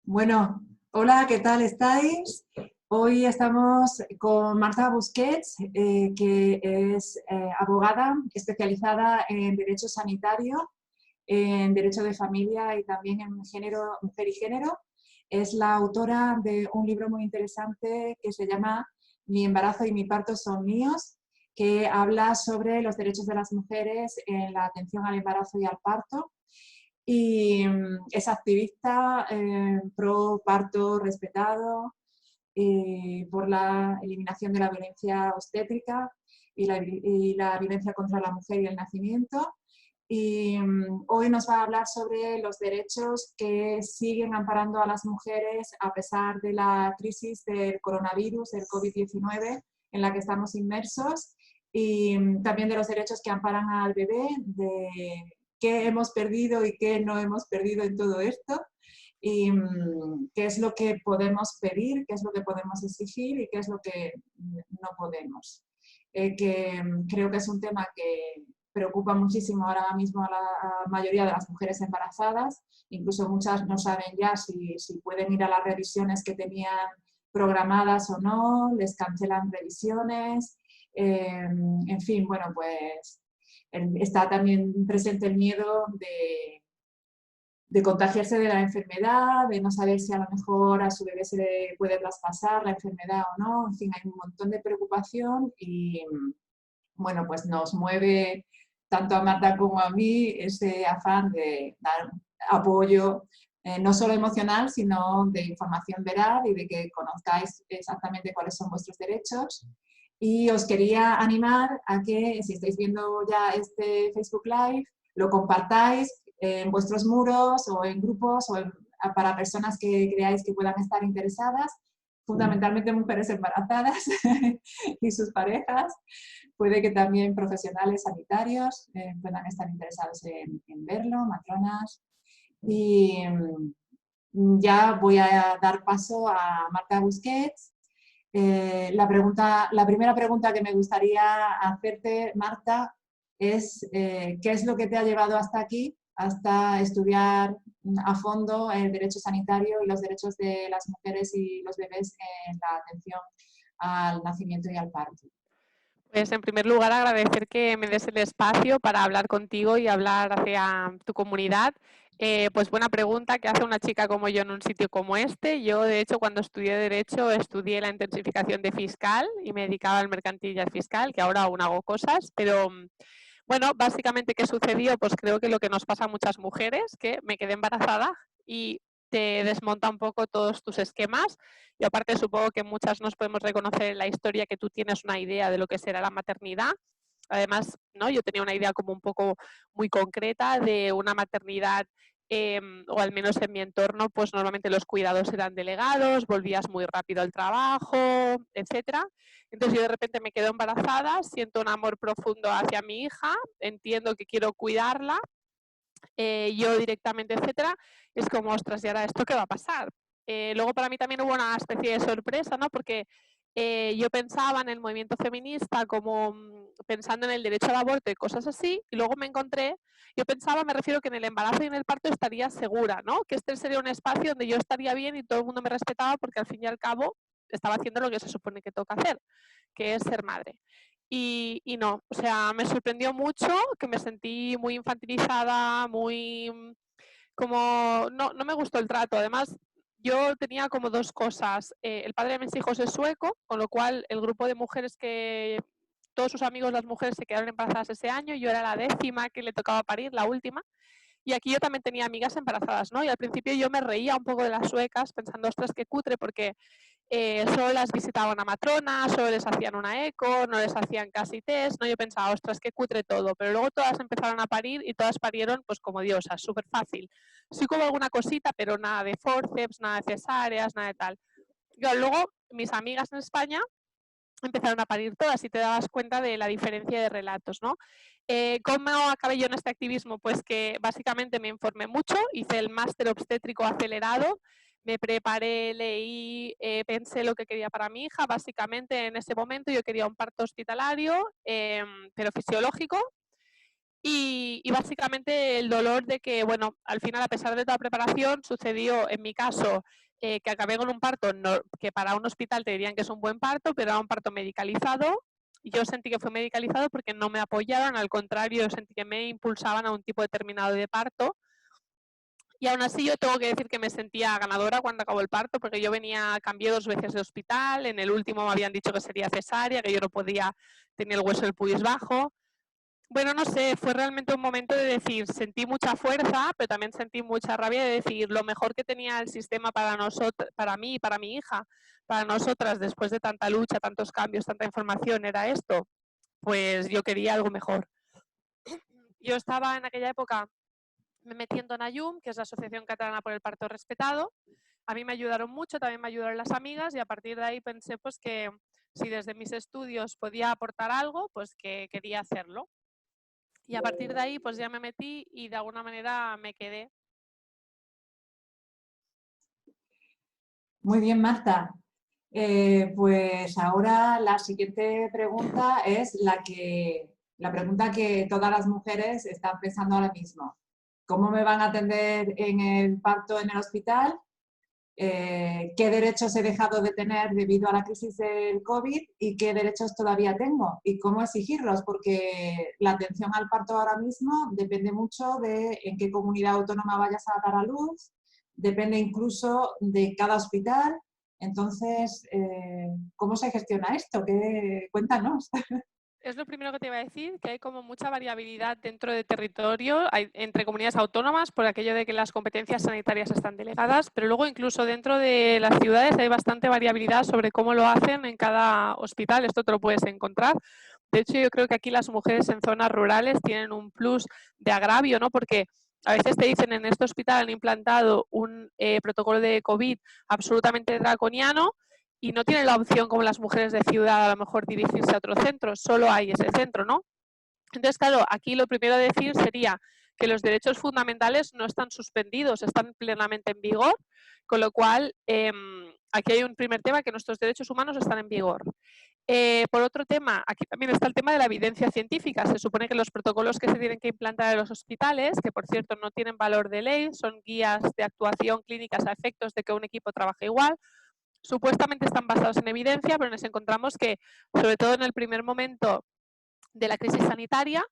Bueno, hola, ¿qué tal estáis? Hoy estamos con Marta Busquets, que es abogada especializada en Derecho Sanitario, en Derecho de Familia y también en género, mujer y género. Es la autora de un libro muy interesante que se llama Mi embarazo y mi parto son míos, que habla sobre los derechos de las mujeres en la atención al embarazo y al parto. Y es activista pro parto respetado, por la eliminación de la violencia obstétrica y la violencia contra la mujer y el nacimiento. Y hoy nos va a hablar sobre los derechos que siguen amparando a las mujeres a pesar de la crisis del coronavirus, del COVID-19, en la que estamos inmersos, y también de los derechos que amparan al bebé, de qué hemos perdido y qué no hemos perdido en todo esto, y qué es lo que podemos pedir, qué es lo que podemos exigir y qué es lo que no podemos. Que creo que es un tema que preocupa muchísimo ahora mismo a la mayoría de las mujeres embarazadas, incluso muchas no saben ya si pueden ir a las revisiones que tenían programadas o no, les cancelan revisiones, en fin, bueno, pues está también presente el miedo de contagiarse de la enfermedad, de no saber si a lo mejor a su bebé se le puede traspasar la enfermedad o no. En fin, hay un montón de preocupación y bueno, pues nos mueve tanto a Marta como a mí ese afán de dar apoyo, no solo emocional, sino de información veraz y de que conozcáis exactamente cuáles son vuestros derechos. Y os quería animar a que, si estáis viendo ya este Facebook Live, lo compartáis en vuestros muros o en grupos o para personas que creáis que puedan estar interesadas, fundamentalmente mujeres embarazadas y sus parejas. Puede que también profesionales sanitarios puedan estar interesados en verlo, matronas. Y ya voy a dar paso a Marta Busquets. La primera pregunta que me gustaría hacerte, Marta, es ¿qué es lo que te ha llevado hasta aquí, hasta estudiar a fondo el derecho sanitario y los derechos de las mujeres y los bebés en la atención al nacimiento y al parto? Pues en primer lugar agradecer que me des el espacio para hablar contigo y hablar hacia tu comunidad. Pues buena pregunta, ¿qué hace una chica como yo en un sitio como este? Yo, de hecho, cuando estudié Derecho, estudié la intensificación de fiscal y me dedicaba al mercantil y al fiscal, que ahora aún hago cosas, pero bueno, básicamente, ¿qué sucedió? Pues creo que lo que nos pasa a muchas mujeres, que me quedé embarazada y te desmonta un poco todos tus esquemas. Y aparte supongo que muchas nos podemos reconocer en la historia que tú tienes una idea de lo que será la maternidad. Además, ¿no? Yo tenía una idea como un poco muy concreta de una maternidad, o al menos en mi entorno, pues normalmente los cuidados eran delegados, volvías muy rápido al trabajo, etcétera. Entonces yo de repente me quedo embarazada, siento un amor profundo hacia mi hija, entiendo que quiero cuidarla, yo directamente, etcétera. Es como, ostras, ¿y ahora esto qué va a pasar? Luego para mí también hubo una especie de sorpresa, ¿no? Porque yo pensaba en el movimiento feminista como pensando en el derecho al aborto y cosas así, y luego me encontré, yo pensaba, me refiero que en el embarazo y en el parto estaría segura, ¿no? Que este sería un espacio donde yo estaría bien y todo el mundo me respetaba porque al fin y al cabo estaba haciendo lo que se supone que toca hacer, que es ser madre. Y no, o sea, me sorprendió mucho, que me sentí muy infantilizada, muy como no me gustó el trato. Además, yo tenía como dos cosas. El padre de mis hijos es sueco, con lo cual el grupo de mujeres que todos sus amigos, las mujeres, se quedaron embarazadas ese año. Yo era la décima que le tocaba parir, la última. Y aquí yo también tenía amigas embarazadas, ¿no? Y al principio yo me reía un poco de las suecas, pensando, ostras, qué cutre, porque solo las visitaba una matrona, solo les hacían una eco, no les hacían casi test, ¿no? Yo pensaba, ostras, qué cutre todo, pero luego todas empezaron a parir y todas parieron pues como diosas, súper fácil. Sí como alguna cosita, pero nada de forceps, nada de cesáreas, nada de tal. Yo, luego, mis amigas en España empezaron a parir todas y te dabas cuenta de la diferencia de relatos, ¿no? ¿Cómo acabé yo en este activismo? Pues que básicamente me informé mucho, hice el máster obstétrico acelerado, me preparé, leí, pensé lo que quería para mi hija. Básicamente en ese momento yo quería un parto hospitalario, pero fisiológico, Y básicamente el dolor de que, bueno, al final, a pesar de toda preparación, sucedió en mi caso que acabé con un parto que para un hospital te dirían que es un buen parto, pero era un parto medicalizado. Yo sentí que fue medicalizado porque no me apoyaron, al contrario, sentí que me impulsaban a un tipo determinado de parto. Y aún así yo tengo que decir que me sentía ganadora cuando acabó el parto, porque yo cambié 2 veces de hospital, en el último me habían dicho que sería cesárea, que yo no podía tener el hueso del pubis bajo. Bueno, no sé, fue realmente un momento de decir, sentí mucha fuerza, pero también sentí mucha rabia de decir, lo mejor que tenía el sistema para nosotros, para mí, para mi hija, para nosotras, después de tanta lucha, tantos cambios, tanta información, era esto. Pues yo quería algo mejor. Yo estaba en aquella época me metí en Donayum, que es la Asociación Catalana por el Parto Respetado. A mí me ayudaron mucho, también me ayudaron las amigas y a partir de ahí pensé pues que si desde mis estudios podía aportar algo, pues que quería hacerlo. Y a partir de ahí pues ya me metí y de alguna manera me quedé. Muy bien, Marta. Pues ahora la siguiente pregunta es la pregunta que todas las mujeres están pensando ahora mismo. ¿Cómo me van a atender en el parto en el hospital? ¿Qué derechos he dejado de tener debido a la crisis del COVID y qué derechos todavía tengo? ¿Y cómo exigirlos? Porque la atención al parto ahora mismo depende mucho de en qué comunidad autónoma vayas a dar a luz, depende incluso de cada hospital. Entonces, ¿cómo se gestiona esto? Cuéntanos. Es lo primero que te iba a decir, que hay como mucha variabilidad dentro de territorio, entre comunidades autónomas, por aquello de que las competencias sanitarias están delegadas, pero luego incluso dentro de las ciudades hay bastante variabilidad sobre cómo lo hacen en cada hospital. Esto te lo puedes encontrar. De hecho, yo creo que aquí las mujeres en zonas rurales tienen un plus de agravio, ¿no? Porque a veces te dicen en este hospital han implantado un protocolo de COVID absolutamente draconiano, y no tienen la opción como las mujeres de ciudad a lo mejor dirigirse a otro centro, solo hay ese centro, ¿no? Entonces, claro, aquí lo primero a decir sería que los derechos fundamentales no están suspendidos, están plenamente en vigor, con lo cual aquí hay un primer tema, que nuestros derechos humanos están en vigor. Por otro tema, aquí también está el tema de la evidencia científica. Se supone que los protocolos que se tienen que implantar en los hospitales, que por cierto no tienen valor de ley, son guías de actuación clínicas a efectos de que un equipo trabaje igual, supuestamente están basados en evidencia, pero nos encontramos que, sobre todo en el primer momento de la crisis sanitaria,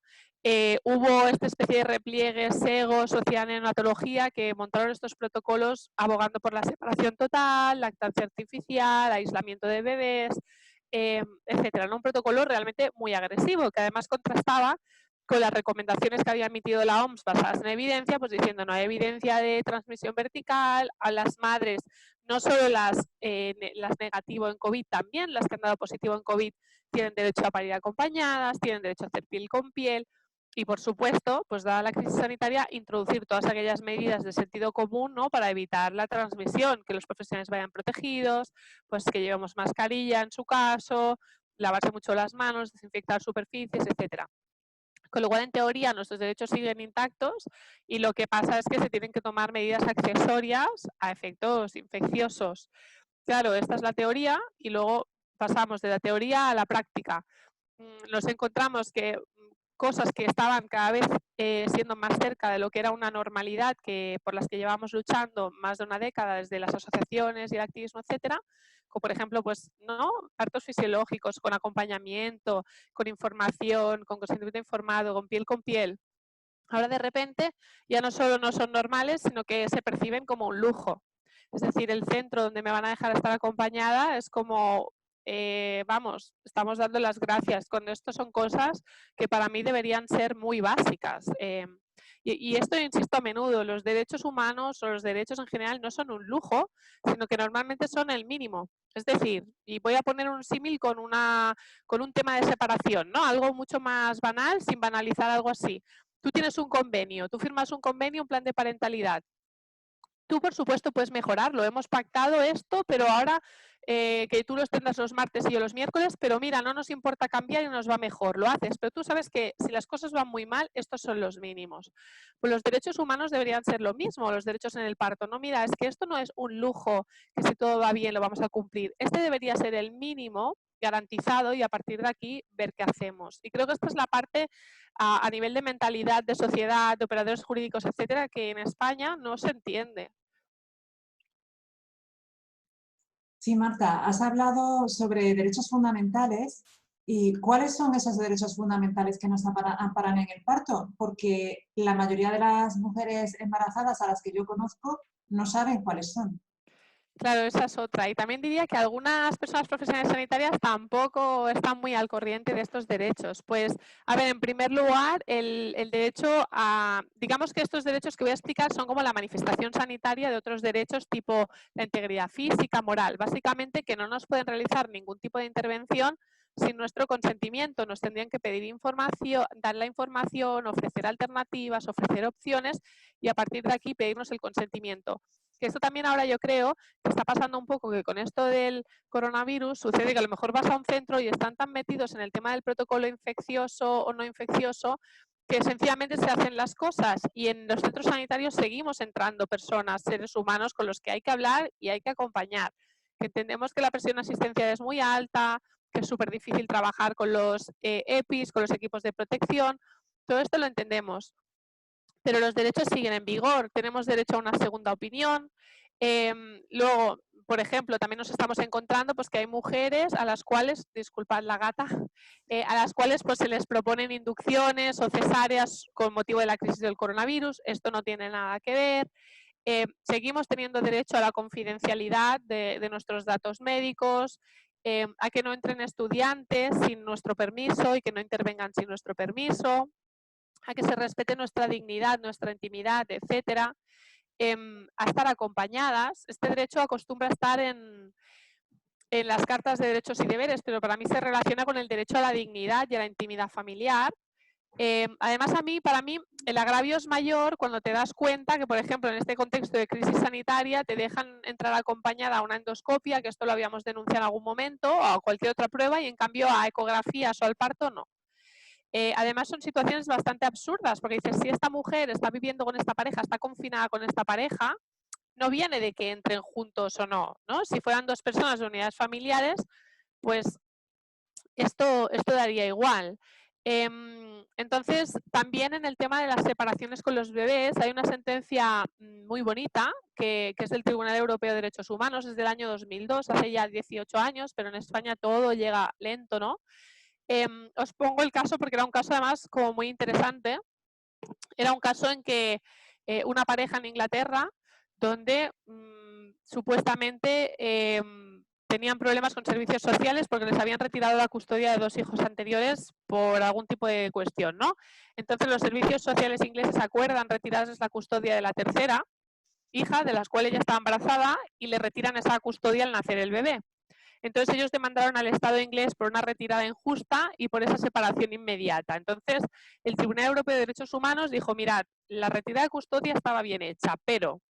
hubo esta especie de repliegues, SEGO, Sociedad de Neonatología, que montaron estos protocolos abogando por la separación total, lactancia artificial, aislamiento de bebés, etcétera. ¿No? Un protocolo realmente muy agresivo, que además contrastaba con las recomendaciones que había emitido la OMS basadas en evidencia, pues diciendo no hay evidencia de transmisión vertical, a las madres, no solo las negativo en COVID, también las que han dado positivo en COVID tienen derecho a parir acompañadas, tienen derecho a hacer piel con piel y, por supuesto, pues dada la crisis sanitaria, introducir todas aquellas medidas de sentido común, ¿no? Para evitar la transmisión, que los profesionales vayan protegidos, pues que llevemos mascarilla en su caso, lavarse mucho las manos, desinfectar superficies, etcétera. Con lo cual, en teoría, nuestros derechos siguen intactos y lo que pasa es que se tienen que tomar medidas accesorias a efectos infecciosos. Claro, esta es la teoría y luego pasamos de la teoría a la práctica. Nos encontramos que cosas que estaban cada vez siendo más cerca de lo que era una normalidad, que por las que llevamos luchando más de una década desde las asociaciones y el activismo, etcétera, como por ejemplo, pues, ¿no? Partos fisiológicos con acompañamiento, con información, con consentimiento informado, con piel. Ahora de repente ya no solo no son normales, sino que se perciben como un lujo. Es decir, el centro donde me van a dejar estar acompañada es como, vamos, estamos dando las gracias, cuando esto son cosas que para mí deberían ser muy básicas. Y esto insisto a menudo, los derechos humanos o los derechos en general no son un lujo, sino que normalmente son el mínimo. Es decir, y voy a poner un símil con un tema de separación, ¿no? Algo mucho más banal, sin banalizar algo así. Tú tienes un convenio, tú firmas un convenio, un plan de parentalidad. Tú, por supuesto, puedes mejorarlo. Hemos pactado esto, pero ahora que tú los tendrás los martes y yo los miércoles, pero mira, no nos importa cambiar y nos va mejor. Lo haces, pero tú sabes que si las cosas van muy mal, estos son los mínimos. Pues los derechos humanos deberían ser lo mismo, los derechos en el parto. No, mira, es que esto no es un lujo, que si todo va bien lo vamos a cumplir. Este debería ser el mínimo garantizado y a partir de aquí ver qué hacemos. Y creo que esta es la parte a nivel de mentalidad, de sociedad, de operadores jurídicos, etcétera, que en España no se entiende. Sí, Marta, has hablado sobre derechos fundamentales y ¿cuáles son esos derechos fundamentales que nos amparan en el parto? Porque la mayoría de las mujeres embarazadas a las que yo conozco no saben cuáles son. Claro, esa es otra. Y también diría que algunas personas profesionales sanitarias tampoco están muy al corriente de estos derechos. Pues, a ver, en primer lugar, el derecho a, digamos que estos derechos que voy a explicar son como la manifestación sanitaria de otros derechos tipo la integridad física, moral. Básicamente que no nos pueden realizar ningún tipo de intervención sin nuestro consentimiento. Nos tendrían que pedir información, dar la información, ofrecer alternativas, ofrecer opciones y a partir de aquí pedirnos el consentimiento. Que esto también ahora yo creo que está pasando un poco que con esto del coronavirus sucede que a lo mejor vas a un centro y están tan metidos en el tema del protocolo infeccioso o no infeccioso que sencillamente se hacen las cosas y en los centros sanitarios seguimos entrando personas, seres humanos con los que hay que hablar y hay que acompañar. Que entendemos que la presión asistencial es muy alta, que es súper difícil trabajar con los EPIs, con los equipos de protección, todo esto lo entendemos. Pero los derechos siguen en vigor, tenemos derecho a una segunda opinión. Luego, por ejemplo, también nos estamos encontrando pues, que hay mujeres a las cuales, disculpad la gata, a las cuales pues, se les proponen inducciones o cesáreas con motivo de la crisis del coronavirus. Esto no tiene nada que ver. Seguimos teniendo derecho a la confidencialidad de nuestros datos médicos, a que no entren estudiantes sin nuestro permiso y que no intervengan sin nuestro permiso, a que se respete nuestra dignidad, nuestra intimidad, etcétera, a estar acompañadas. Este derecho acostumbra a estar en las cartas de derechos y deberes, pero para mí se relaciona con el derecho a la dignidad y a la intimidad familiar. Además, para mí, el agravio es mayor cuando te das cuenta que, por ejemplo, en este contexto de crisis sanitaria, te dejan entrar acompañada a una endoscopia, que esto lo habíamos denunciado en algún momento, o a cualquier otra prueba, y en cambio a ecografías o al parto no. Además son situaciones bastante absurdas, porque dices, si esta mujer está viviendo con esta pareja, está confinada con esta pareja, no viene de que entren juntos o no, ¿no? Si fueran dos personas de unidades familiares, pues esto daría igual. Entonces, también en el tema de las separaciones con los bebés, hay una sentencia muy bonita, que es del Tribunal Europeo de Derechos Humanos, es del año 2002, hace ya 18 años, pero en España todo llega lento, ¿no? Os pongo el caso porque era un caso además como muy interesante. Era un caso en que una pareja en Inglaterra donde supuestamente tenían problemas con servicios sociales porque les habían retirado la custodia de 2 hijos anteriores por algún tipo de cuestión, ¿no? Entonces los servicios sociales ingleses acuerdan retirarles la custodia de la tercera hija, de las cuales ella estaba embarazada, y le retiran esa custodia al nacer el bebé. Entonces ellos demandaron al Estado inglés por una retirada injusta y por esa separación inmediata. Entonces el Tribunal Europeo de Derechos Humanos dijo, mirad, la retirada de custodia estaba bien hecha, pero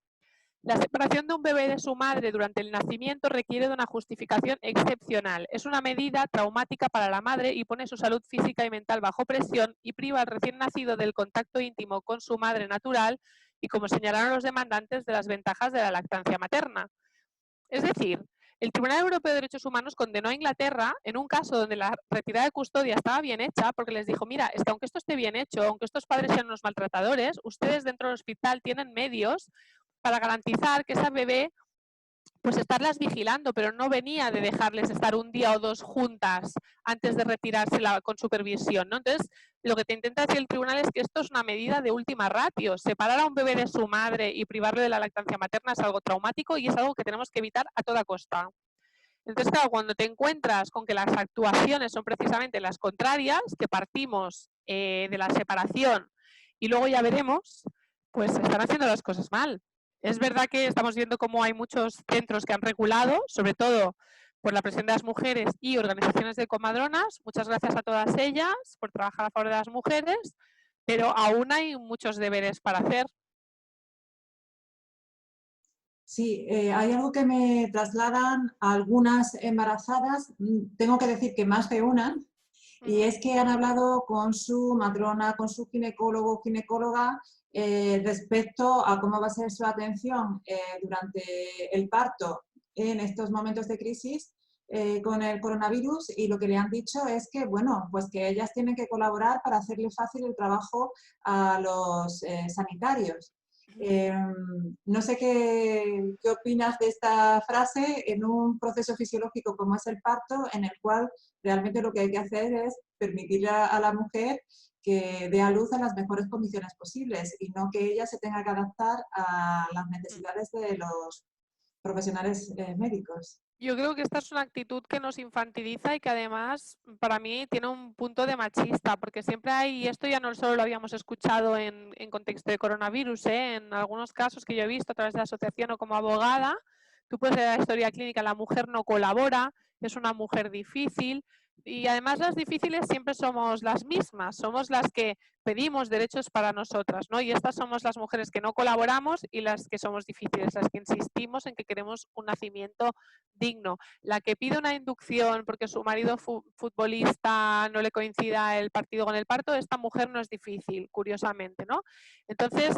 la separación de un bebé de su madre durante el nacimiento requiere de una justificación excepcional. Es una medida traumática para la madre y pone su salud física y mental bajo presión y priva al recién nacido del contacto íntimo con su madre natural y, como señalaron los demandantes, de las ventajas de la lactancia materna. Es decir, el Tribunal Europeo de Derechos Humanos condenó a Inglaterra en un caso donde la retirada de custodia estaba bien hecha porque les dijo, mira, es que aunque esto esté bien hecho, aunque estos padres sean unos maltratadores, ustedes dentro del hospital tienen medios para garantizar que esa bebé, pues estarlas vigilando, pero no venía de dejarles estar un día o dos juntas antes de retirársela con supervisión, ¿no? Entonces, lo que te intenta decir el tribunal es que esto es una medida de última ratio. Separar a un bebé de su madre y privarle de la lactancia materna es algo traumático y es algo que tenemos que evitar a toda costa. Entonces, claro, cuando te encuentras con que las actuaciones son precisamente las contrarias, que partimos de la separación y luego ya veremos, pues se están haciendo las cosas mal. Es verdad que estamos viendo cómo hay muchos centros que han regulado, sobre todo por la presión de las mujeres y organizaciones de comadronas. Muchas gracias a todas ellas por trabajar a favor de las mujeres, pero aún hay muchos deberes para hacer. Sí, hay algo que me trasladan a algunas embarazadas, tengo que decir que más de una, y es que han hablado con su matrona, con su ginecólogo, ginecóloga, respecto a cómo va a ser su atención durante el parto en estos momentos de crisis, con el coronavirus y lo que le han dicho es que, bueno, pues que ellas tienen que colaborar para hacerle fácil el trabajo a los sanitarios. No sé qué opinas de esta frase en un proceso fisiológico como es el parto, en el cual realmente lo que hay que hacer es permitirle a la mujer que dé a luz en las mejores condiciones posibles y no que ella se tenga que adaptar a las necesidades de los profesionales médicos. Yo creo que esta es una actitud que nos infantiliza y que además para mí tiene un punto de machista, porque siempre hay, y esto ya no solo lo habíamos escuchado en contexto de coronavirus, en algunos casos que yo he visto a través de la asociación o como abogada, tú puedes ver la historia clínica, la mujer no colabora, es una mujer difícil y además las difíciles siempre somos las mismas, somos las que pedimos derechos para nosotras, ¿no? Y estas somos las mujeres que no colaboramos y las que somos difíciles, las que insistimos en que queremos un nacimiento digno. La que pide una inducción porque su marido futbolista no le coincida el partido con el parto, esta mujer no es difícil, curiosamente, ¿no? Entonces,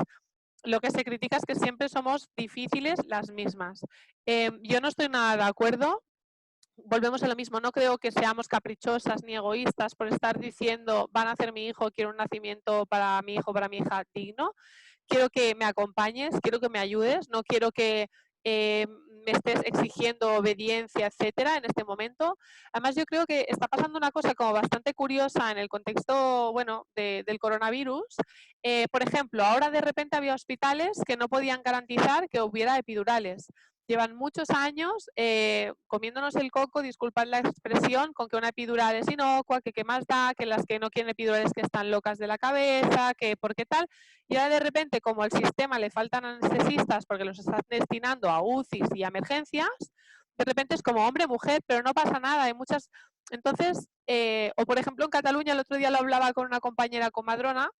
lo que se critica es que siempre somos difíciles las mismas. Yo no estoy nada de acuerdo. Volvemos a lo mismo, no creo que seamos caprichosas ni egoístas por estar diciendo van a hacer mi hijo, quiero un nacimiento para mi hijo, para mi hija digno. Quiero que me acompañes, quiero que me ayudes, no quiero que me estés exigiendo obediencia, etcétera, en este momento. Además, yo creo que está pasando una cosa como bastante curiosa en el contexto, bueno, del coronavirus. Por ejemplo, ahora de repente había hospitales que no podían garantizar que hubiera epidurales. Llevan muchos años comiéndonos el coco, disculpad la expresión, con que una epidural es inocua, que qué más da, que las que no quieren epidurales que están locas de la cabeza, que por qué tal. Y ahora de repente, como al sistema le faltan anestesistas porque los están destinando a UCIs y a emergencias, de repente es como hombre, mujer, pero no pasa nada. Hay muchas. Entonces, o por ejemplo en Cataluña, el otro día lo hablaba con una compañera comadrona,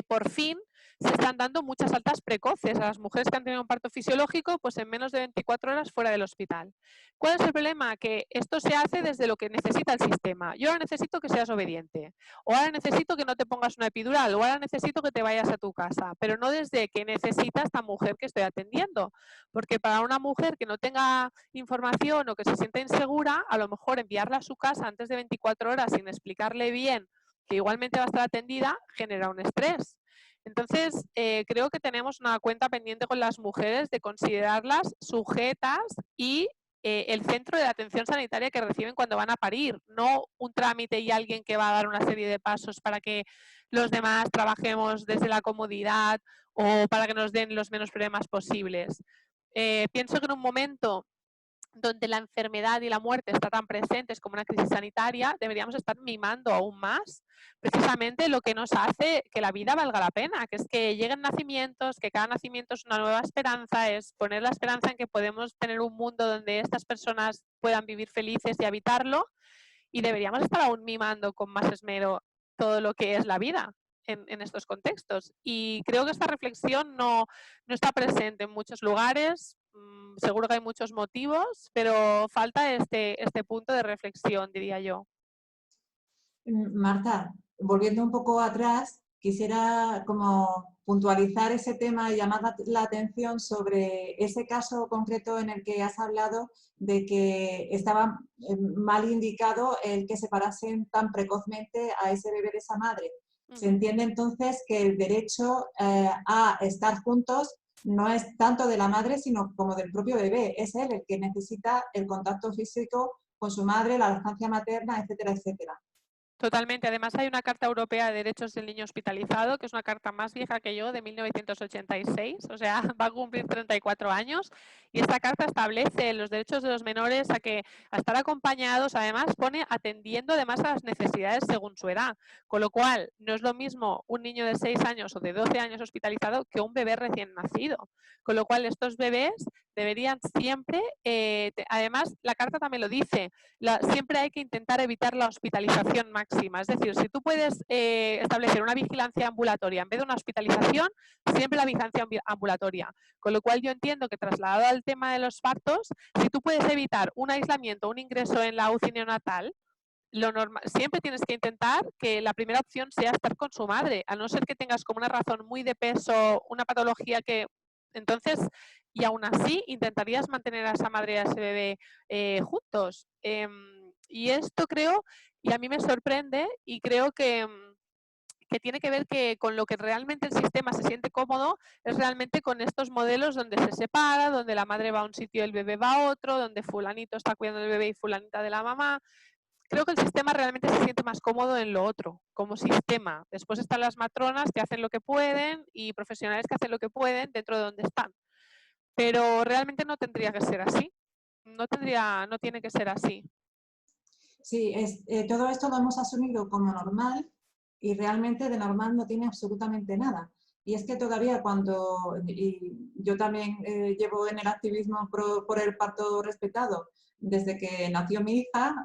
por fin se están dando muchas altas precoces a las mujeres que han tenido un parto fisiológico, pues en menos de 24 horas fuera del hospital. ¿Cuál es el problema? Que esto se hace desde lo que necesita el sistema. Yo ahora necesito que seas obediente, o ahora necesito que no te pongas una epidural, o ahora necesito que te vayas a tu casa, pero no desde que necesita esta mujer que estoy atendiendo. Porque para una mujer que no tenga información o que se sienta insegura, a lo mejor enviarla a su casa antes de 24 horas sin explicarle bien que igualmente va a estar atendida, genera un estrés. Entonces, creo que tenemos una cuenta pendiente con las mujeres de considerarlas sujetas y el centro de atención sanitaria que reciben cuando van a parir, no un trámite y alguien que va a dar una serie de pasos para que los demás trabajemos desde la comodidad o para que nos den los menos problemas posibles. Pienso que en un momento donde la enfermedad y la muerte está tan presentes como una crisis sanitaria, deberíamos estar mimando aún más precisamente lo que nos hace que la vida valga la pena, que es que lleguen nacimientos, que cada nacimiento es una nueva esperanza, es poner la esperanza en que podemos tener un mundo donde estas personas puedan vivir felices y habitarlo, y deberíamos estar aún mimando con más esmero todo lo que es la vida en estos contextos. Y creo que esta reflexión no está presente en muchos lugares. Seguro que hay muchos motivos, pero falta este punto de reflexión, diría yo. Marta, volviendo un poco atrás, quisiera como puntualizar ese tema y llamar la atención sobre ese caso concreto en el que has hablado de que estaba mal indicado el que separasen tan precozmente a ese bebé de esa madre. Se entiende entonces que el derecho a estar juntos no es tanto de la madre, sino como del propio bebé. Es él el que necesita el contacto físico con su madre, la lactancia materna, etcétera, etcétera. Totalmente. Además, hay una Carta Europea de Derechos del Niño Hospitalizado, que es una carta más vieja que yo, de 1986, o sea, va a cumplir 34 años. Y esta carta establece los derechos de los menores a estar acompañados, además pone atendiendo además a las necesidades según su edad. Con lo cual, no es lo mismo un niño de 6 años o de 12 años hospitalizado que un bebé recién nacido. Con lo cual, estos bebés deberían siempre, además, la carta también lo dice, siempre hay que intentar evitar la hospitalización máxima. Es decir, si tú puedes establecer una vigilancia ambulatoria en vez de una hospitalización, siempre la vigilancia ambulatoria. Con lo cual yo entiendo que trasladado al tema de los partos, si tú puedes evitar un aislamiento, un ingreso en la UCI neonatal, siempre tienes que intentar que la primera opción sea estar con su madre, a no ser que tengas como una razón muy de peso, una patología que... Entonces, y aún así intentarías mantener a esa madre y a ese bebé juntos. Y esto creo, y a mí me sorprende, y creo que tiene que ver que con lo que realmente el sistema se siente cómodo es realmente con estos modelos donde se separa, donde la madre va a un sitio y el bebé va a otro, donde fulanito está cuidando del bebé y fulanita de la mamá. Creo que el sistema realmente se siente más cómodo en lo otro, como sistema. Después están las matronas que hacen lo que pueden y profesionales que hacen lo que pueden dentro de donde están. Pero realmente no tendría que ser así. No tiene que ser así. Sí, todo esto lo hemos asumido como normal y realmente de normal no tiene absolutamente nada. Y es que todavía y yo también llevo en el activismo por el parto respetado desde que nació mi hija,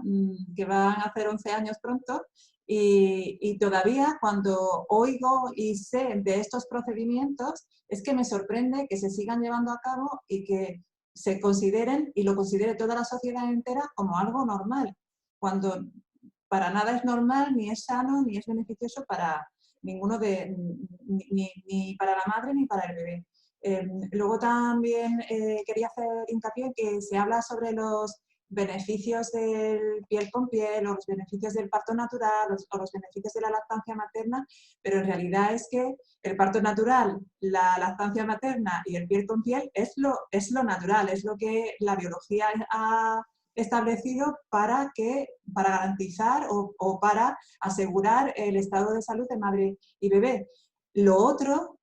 que van a hacer 11 años pronto, y todavía cuando oigo y sé de estos procedimientos, es que me sorprende que se sigan llevando a cabo y que se consideren, y lo considere toda la sociedad entera, como algo normal, cuando para nada es normal, ni es sano, ni es beneficioso para ninguno ni para la madre ni para el bebé. Luego también quería hacer hincapié en que se habla sobre los beneficios del piel con piel, o los beneficios del parto natural, o los beneficios de la lactancia materna, pero en realidad es que el parto natural, la lactancia materna y el piel con piel es lo natural, es lo que la biología ha establecido para garantizar o para asegurar el estado de salud de madre y bebé. Lo otro,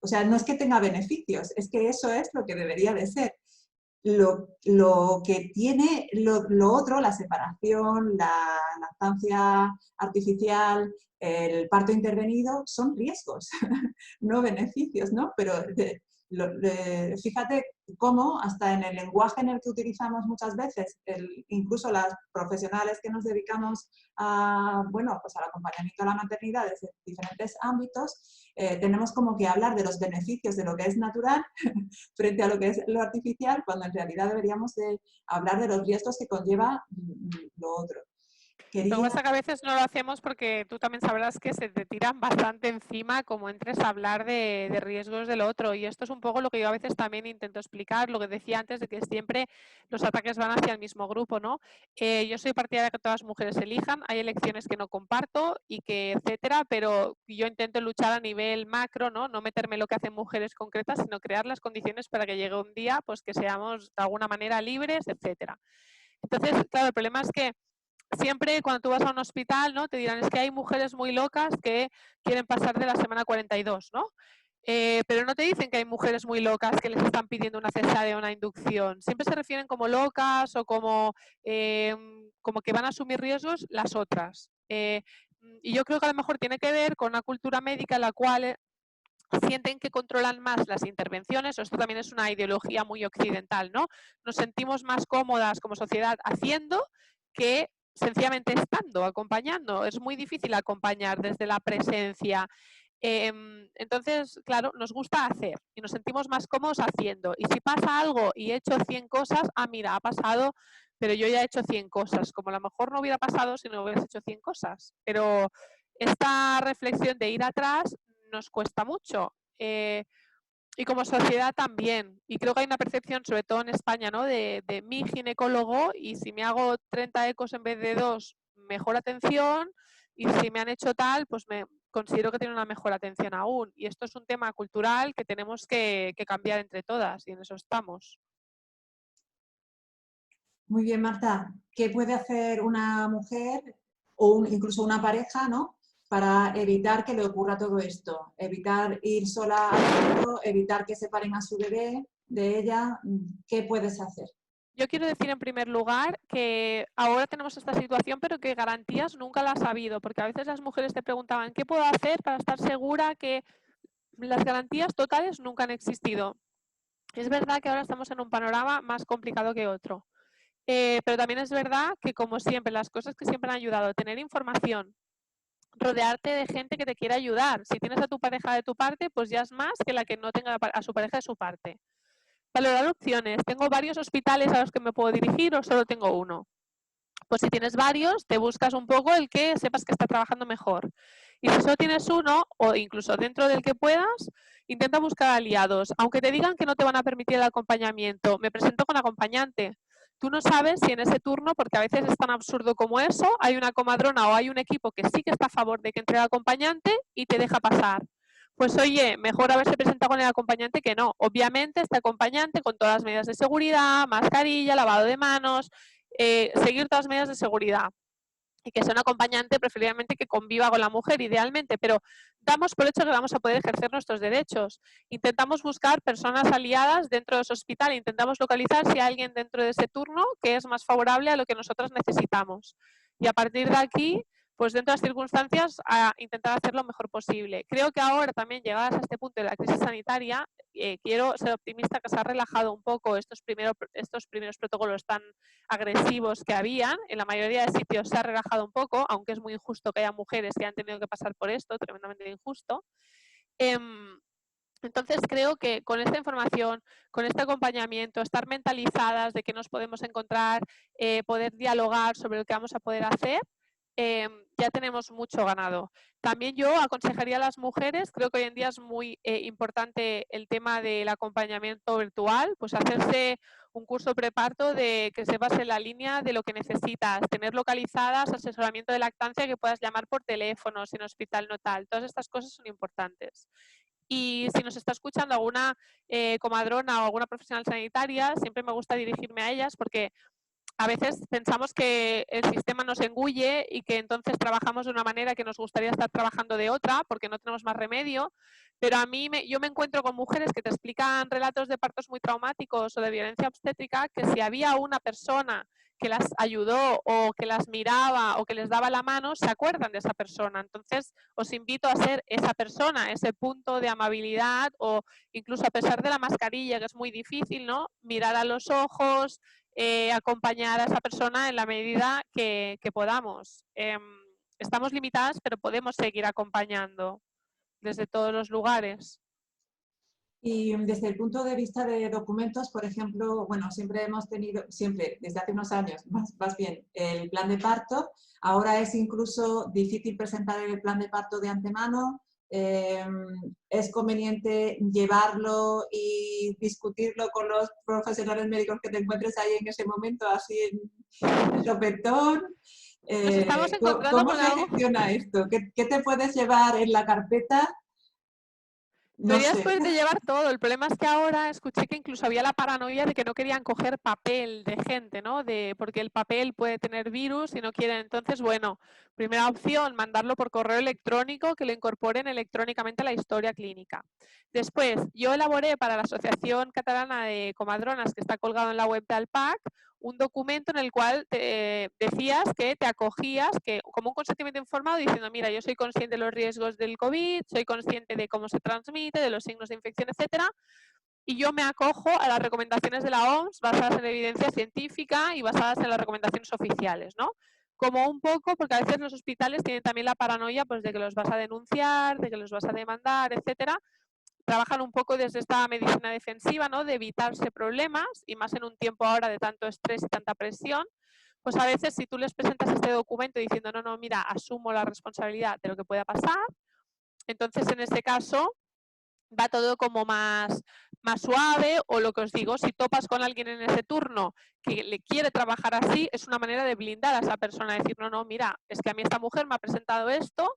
o sea, no es que tenga beneficios, es que eso es lo que debería de ser. Lo que tiene lo otro, la separación, la lactancia artificial, el parto intervenido, son riesgos, no beneficios, ¿no? Pero fíjate cómo hasta en el lenguaje en el que utilizamos muchas veces, incluso las profesionales que nos dedicamos bueno, pues al acompañamiento a la maternidad desde diferentes ámbitos, tenemos como que hablar de los beneficios de lo que es natural frente a lo que es lo artificial, cuando en realidad deberíamos de hablar de los riesgos que conlleva lo otro. Lo que pasa es que a veces no lo hacemos porque tú también sabrás que se te tiran bastante encima como entres a hablar de riesgos del otro. Y esto es un poco lo que yo a veces también intento explicar, lo que decía antes de que siempre los ataques van hacia el mismo grupo, ¿no? Yo soy partidaria de que todas las mujeres elijan, hay elecciones que no comparto y que etcétera, pero yo intento luchar a nivel macro, ¿no? No meterme en lo que hacen mujeres concretas, sino crear las condiciones para que llegue un día pues que seamos de alguna manera libres, etcétera. Entonces, claro, el problema es que siempre cuando tú vas a un hospital, ¿no? Te dirán, es que hay mujeres muy locas que quieren pasar de la semana 42, ¿no? Pero no te dicen que hay mujeres muy locas que les están pidiendo una cesárea o una inducción. Siempre se refieren como locas o como que van a asumir riesgos las otras. Y yo creo que a lo mejor tiene que ver con una cultura médica en la cual sienten que controlan más las intervenciones, o esto también es una ideología muy occidental, ¿no? Nos sentimos más cómodas como sociedad haciendo que sencillamente estando, acompañando. Es muy difícil acompañar desde la presencia. Entonces, claro, nos gusta hacer y nos sentimos más cómodos haciendo. Y si pasa algo y he hecho 100 cosas, mira, ha pasado, pero yo ya he hecho 100 cosas, como a lo mejor no hubiera pasado si no hubieras hecho 100 cosas. Pero esta reflexión de ir atrás nos cuesta mucho. Y como sociedad también. Y creo que hay una percepción, sobre todo en España, ¿no? de mi ginecólogo, y si me hago 30 ecos en vez de 2, mejor atención, y si me han hecho tal, pues me considero que tiene una mejor atención aún. Y esto es un tema cultural que tenemos que cambiar entre todas, y en eso estamos. Muy bien, Marta. ¿Qué puede hacer una mujer o incluso una pareja, ¿no?, para evitar que le ocurra todo esto? Evitar ir sola al parto, evitar que separen a su bebé de ella. ¿Qué puedes hacer? Yo quiero decir en primer lugar que ahora tenemos esta situación, pero que garantías nunca las ha habido, porque a veces las mujeres te preguntaban, ¿qué puedo hacer para estar segura que las garantías totales nunca han existido? Es verdad que ahora estamos en un panorama más complicado que otro, pero también es verdad que, como siempre, las cosas que siempre han ayudado, tener información, rodearte de gente que te quiera ayudar. Si tienes a tu pareja de tu parte, pues ya es más que la que no tenga a su pareja de su parte. Valorar opciones. ¿Tengo varios hospitales a los que me puedo dirigir o solo tengo uno? Pues si tienes varios, te buscas un poco el que sepas que está trabajando mejor. Y si solo tienes uno, o incluso dentro del que puedas, intenta buscar aliados. Aunque te digan que no te van a permitir el acompañamiento, me presento con acompañante. Tú no sabes si en ese turno, porque a veces es tan absurdo como eso, hay una comadrona o hay un equipo que sí que está a favor de que entre el acompañante y te deja pasar. Pues oye, mejor haberse presentado con el acompañante que no. Obviamente este acompañante con todas las medidas de seguridad, mascarilla, lavado de manos, seguir todas las medidas de seguridad. Y que sea un acompañante preferiblemente que conviva con la mujer idealmente, pero damos por hecho que vamos a poder ejercer nuestros derechos. Intentamos buscar personas aliadas dentro de ese hospital, intentamos localizar si hay alguien dentro de ese turno que es más favorable a lo que nosotros necesitamos. Y a partir de aquí, pues dentro de las circunstancias, a intentar hacer lo mejor posible. Creo que ahora también, llegadas a este punto de la crisis sanitaria, quiero ser optimista que se ha relajado un poco estos primeros protocolos tan agresivos que habían. En la mayoría de sitios se ha relajado un poco, aunque es muy injusto que haya mujeres que han tenido que pasar por esto, tremendamente injusto. Entonces creo que con esta información, con este acompañamiento, estar mentalizadas de que nos podemos encontrar, poder dialogar sobre lo que vamos a poder hacer, ya tenemos mucho ganado. También yo aconsejaría a las mujeres, creo que hoy en día es muy importante el tema del acompañamiento virtual, pues hacerse un curso preparto de que se base en la línea de lo que necesitas, tener localizadas asesoramiento de lactancia que puedas llamar por teléfono, si en hospital no tal, todas estas cosas son importantes. Y si nos está escuchando alguna comadrona o alguna profesional sanitaria, siempre me gusta dirigirme a ellas porque a veces pensamos que el sistema nos engulle y que entonces trabajamos de una manera que nos gustaría estar trabajando de otra porque no tenemos más remedio, pero a mí yo me encuentro con mujeres que te explican relatos de partos muy traumáticos o de violencia obstétrica que si había una persona que las ayudó o que las miraba o que les daba la mano, se acuerdan de esa persona. Entonces, os invito a ser esa persona, ese punto de amabilidad o incluso a pesar de la mascarilla, que es muy difícil, ¿no? Mirar a los ojos, acompañar a esa persona en la medida que podamos. Estamos limitadas, pero podemos seguir acompañando desde todos los lugares. Y desde el punto de vista de documentos, por ejemplo, bueno, siempre hemos tenido, desde hace unos años, más bien, el plan de parto. Ahora es incluso difícil presentar el plan de parto de antemano. Es conveniente llevarlo y discutirlo con los profesionales médicos que te encuentres ahí en ese momento, así en sopetón. Nos estamos encontrando ¿Cómo con se algo. gestiona esto? ¿Qué te puedes llevar en la carpeta? No Deberías sé. poderte llevar todo. El problema es que ahora escuché que incluso había la paranoia de que no querían coger papel de gente, ¿no? Porque el papel puede tener virus y no quieren. Entonces, bueno, primera opción, mandarlo por correo electrónico, que lo incorporen electrónicamente a la historia clínica. Después, yo elaboré para la Asociación Catalana de Comadronas, que está colgado en la web de ALPAC, un documento en el cual te decías que te acogías, que como un consentimiento informado diciendo, mira, yo soy consciente de los riesgos del COVID, soy consciente de cómo se transmite, de los signos de infección, etcétera, y yo me acojo a las recomendaciones de la OMS basadas en evidencia científica y basadas en las recomendaciones oficiales, ¿no? Como un poco, porque a veces los hospitales tienen también la paranoia pues, de que los vas a denunciar, de que los vas a demandar, etcétera. Trabajan un poco desde esta medicina defensiva, ¿no? De evitarse problemas y más en un tiempo ahora de tanto estrés y tanta presión, pues a veces si tú les presentas este documento diciendo no, mira, asumo la responsabilidad de lo que pueda pasar, entonces en este caso va todo como más suave o lo que os digo, si topas con alguien en ese turno que le quiere trabajar así, es una manera de blindar a esa persona, decir no, mira, es que a mí esta mujer me ha presentado esto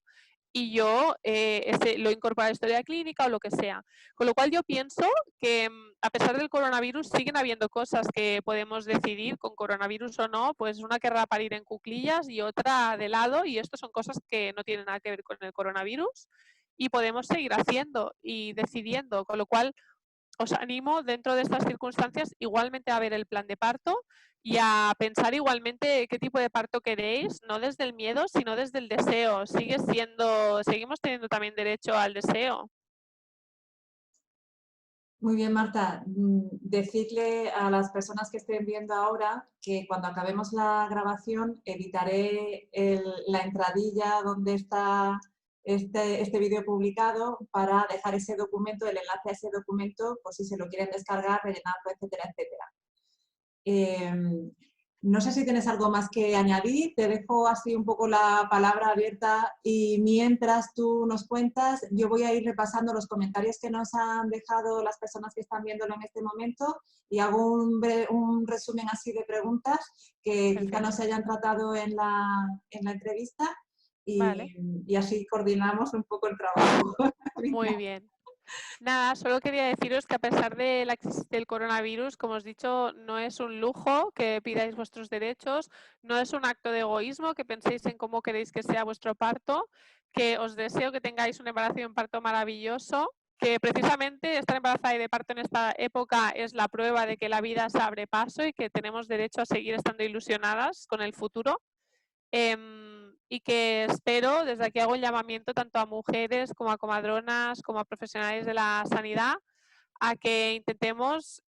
y yo lo incorporo a la historia clínica o lo que sea. Con lo cual yo pienso que a pesar del coronavirus siguen habiendo cosas que podemos decidir con coronavirus o no, pues una querrá parir en cuclillas y otra de lado y esto son cosas que no tienen nada que ver con el coronavirus y podemos seguir haciendo y decidiendo, con lo cual os animo dentro de estas circunstancias igualmente a ver el plan de parto y a pensar igualmente qué tipo de parto queréis, no desde el miedo, sino desde el deseo. Seguimos teniendo también derecho al deseo. Muy bien, Marta. Decirle a las personas que estén viendo ahora que cuando acabemos la grabación editaré la entradilla donde está este vídeo publicado para dejar ese documento, el enlace a ese documento, por si se lo quieren descargar, rellenarlo, etcétera, etcétera. No sé si tienes algo más que añadir, te dejo así un poco la palabra abierta y mientras tú nos cuentas, yo voy a ir repasando los comentarios que nos han dejado las personas que están viéndolo en este momento y hago un resumen así de preguntas que quizá no Perfecto. se hayan tratado en la entrevista Vale, y así coordinamos un poco el trabajo. muy Venga. bien. Nada, solo quería deciros que a pesar de la crisis del coronavirus, como os he dicho, no es un lujo que pidáis vuestros derechos, no es un acto de egoísmo que penséis en cómo queréis que sea vuestro parto, que os deseo que tengáis un embarazo y un parto maravilloso, que precisamente estar embarazada y de parto en esta época es la prueba de que la vida se abre paso y que tenemos derecho a seguir estando ilusionadas con el futuro. Y que espero, desde aquí hago un llamamiento tanto a mujeres como a comadronas, como a profesionales de la sanidad, a que intentemos,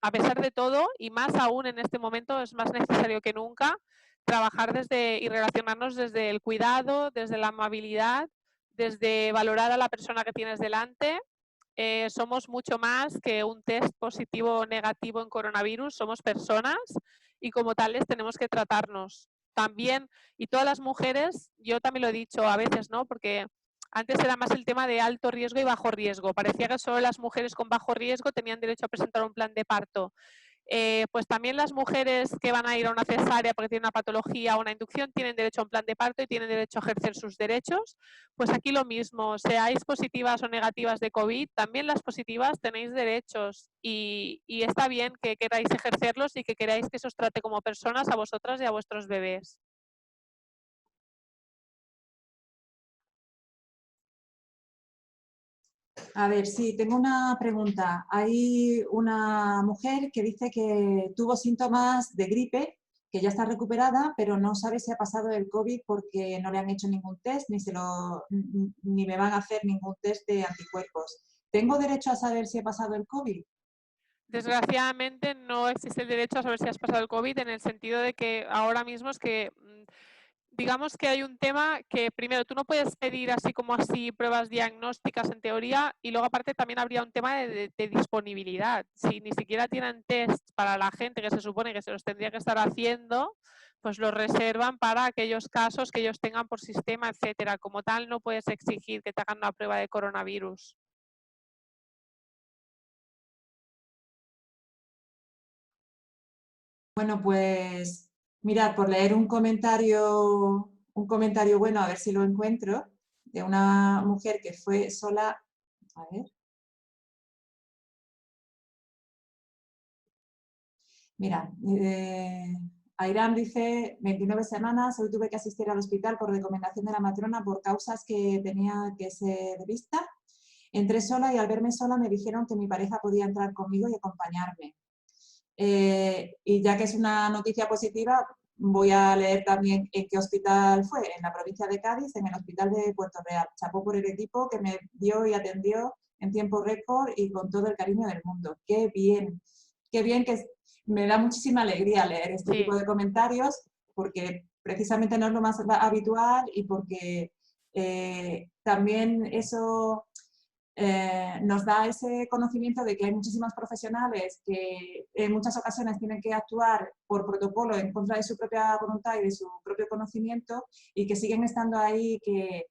a pesar de todo, y más aún en este momento, es más necesario que nunca, trabajar desde y relacionarnos desde el cuidado, desde la amabilidad, desde valorar a la persona que tienes delante. Somos mucho más que un test positivo o negativo en coronavirus, somos personas y como tales tenemos que tratarnos también. Y todas las mujeres, yo también lo he dicho a veces, ¿no? Porque antes era más el tema de alto riesgo y bajo riesgo. Parecía que solo las mujeres con bajo riesgo tenían derecho a presentar un plan de parto. Pues también las mujeres que van a ir a una cesárea porque tienen una patología o una inducción tienen derecho a un plan de parto y tienen derecho a ejercer sus derechos. Pues aquí lo mismo, seáis positivas o negativas de COVID, también las positivas tenéis derechos y está bien que queráis ejercerlos y que queráis que se os trate como personas a vosotras y a vuestros bebés. A ver, sí, tengo una pregunta. Hay una mujer que dice que tuvo síntomas de gripe, que ya está recuperada, pero no sabe si ha pasado el COVID porque no le han hecho ningún test ni me van a hacer ningún test de anticuerpos. ¿Tengo derecho a saber si he pasado el COVID? Desgraciadamente no existe el derecho a saber si has pasado el COVID en el sentido de que ahora mismo es que digamos que hay un tema que primero tú no puedes pedir así como así pruebas diagnósticas en teoría y luego aparte también habría un tema de disponibilidad. Si ni siquiera tienen test para la gente que se supone que se los tendría que estar haciendo, pues los reservan para aquellos casos que ellos tengan por sistema, etcétera. Como tal, no puedes exigir que te hagan una prueba de coronavirus. Bueno, pues mirad, por leer un comentario bueno, a ver si lo encuentro, de una mujer que fue sola. A ver. Mira, Airam dice, 29 semanas, hoy tuve que asistir al hospital por recomendación de la matrona por causas que tenía que ser vista. Entré sola y al verme sola me dijeron que mi pareja podía entrar conmigo y acompañarme. Y ya que es una noticia positiva, voy a leer también en qué hospital fue, en la provincia de Cádiz, en el hospital de Puerto Real. Chapó por el equipo que me dio y atendió en tiempo récord y con todo el cariño del mundo. Qué bien que me da muchísima alegría leer este tipo Sí. de comentarios porque precisamente no es lo más habitual y porque también eso nos da ese conocimiento de que hay muchísimas profesionales que en muchas ocasiones tienen que actuar por protocolo en contra de su propia voluntad y de su propio conocimiento y que siguen estando ahí, que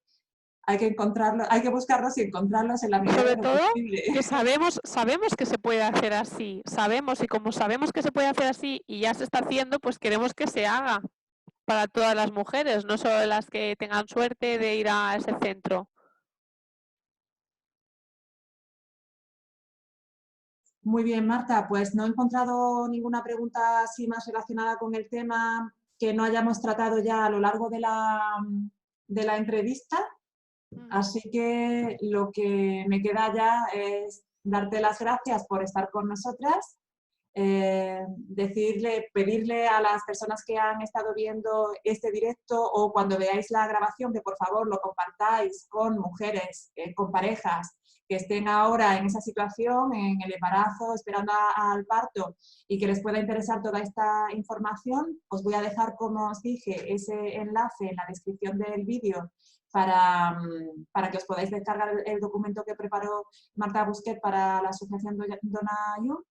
hay que encontrarlos, hay que buscarlos y encontrarlos en la medida Sobre de lo todo posible. que sabemos que se puede hacer así, sabemos y como sabemos que se puede hacer así y ya se está haciendo, pues queremos que se haga para todas las mujeres, no solo las que tengan suerte de ir a ese centro. Muy bien, Marta, pues no he encontrado ninguna pregunta así más relacionada con el tema que no hayamos tratado ya a lo largo de la entrevista. Así que lo que me queda ya es darte las gracias por estar con nosotras, pedirle a las personas que han estado viendo este directo o cuando veáis la grabación que por favor lo compartáis con mujeres, con parejas que estén ahora en esa situación, en el embarazo, esperando al parto y que les pueda interesar toda esta información. Os voy a dejar, como os dije, ese enlace en la descripción del vídeo para que os podáis descargar el documento que preparó Marta Busquet para la Asociación Dona Ayun.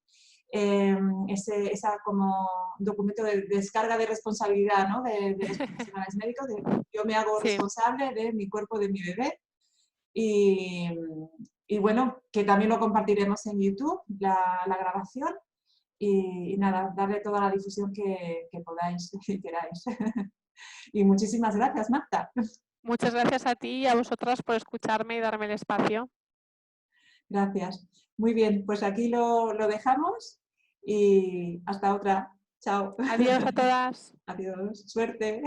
esa como documento de descarga de responsabilidad, ¿no? de los profesionales médicos. Yo me hago Sí. responsable de mi cuerpo, de mi bebé. Y, y bueno, que también lo compartiremos en YouTube, la grabación. Y nada, darle toda la difusión que podáis y queráis. Y muchísimas gracias, Marta. Muchas gracias a ti y a vosotras por escucharme y darme el espacio. Gracias. Muy bien, pues aquí lo dejamos y hasta otra. Chao. Adiós a todas. Adiós. Suerte.